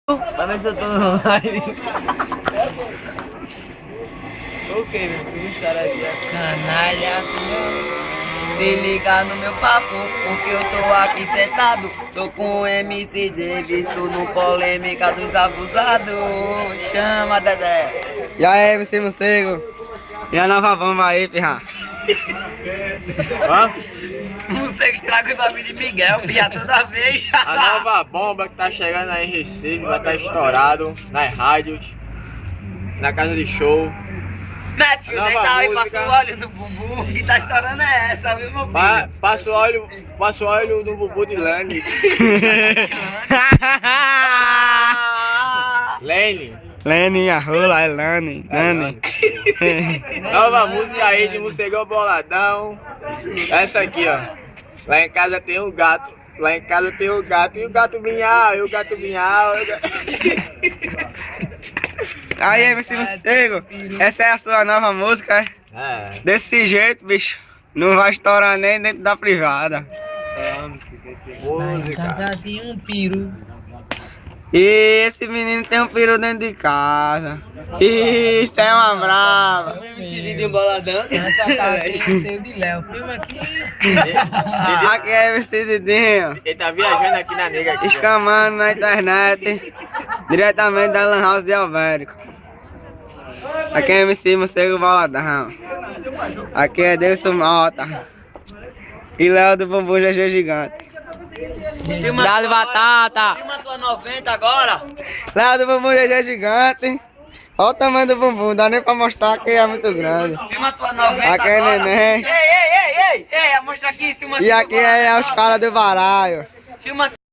Pra ver se eu tô online. Ok, meu filho, os caras aqui. Canalha, se liga no meu papo, porque eu tô aqui sentado. Tô com o MC Davidson no polêmica dos abusados. Chama, Dedé. E aí, MC Morcego? E a nova bomba aí, pirra? Hã? Você que estraga o bagulho de Miguel, filha, toda vez. A nova bomba que tá chegando aí em Recife vai estar estourado nas rádios, na casa de show. Mete, filho, Nova deita aí, música. passa o óleo no bumbum. Que tá estourando é essa, viu, meu filho? Passa o óleo no bubu de Lane. Lane. Lene, a rola, é Lane. Nova música aí de Morcegão Boladão. Essa aqui, ó. Lá em casa tem um gato. Lá em casa tem um gato. E o gato minhau, e o gato minhau. Aí, MC Morcego, essa é a sua nova música, é? É. Desse jeito, bicho, não vai estourar nem dentro da privada. Música. Casa tem um peru. E esse menino tem um peru dentro de casa. Isso é uma brava. MC de boladão. Essa casa tem seio de Léo. Filma aqui. Aqui é MC Didinho, Ele tá viajando aqui na nega aqui. escamando na internet, diretamente da Lan House de Alvérico. Aqui é MC Morcego Boladão. Aqui é Deilson Mota. E Léo do Bumbum GG Gigante. Dá-lhe batata. Filma tua 90 agora. Léo do Bumbum GG Gigante. Olha o tamanho do bumbum, dá nem pra mostrar que é muito grande. Filma tua 90 Aqui é agora. neném. Ei, mostra aqui, filma aqui. E aqui é os caras do baralho. Filma aqui.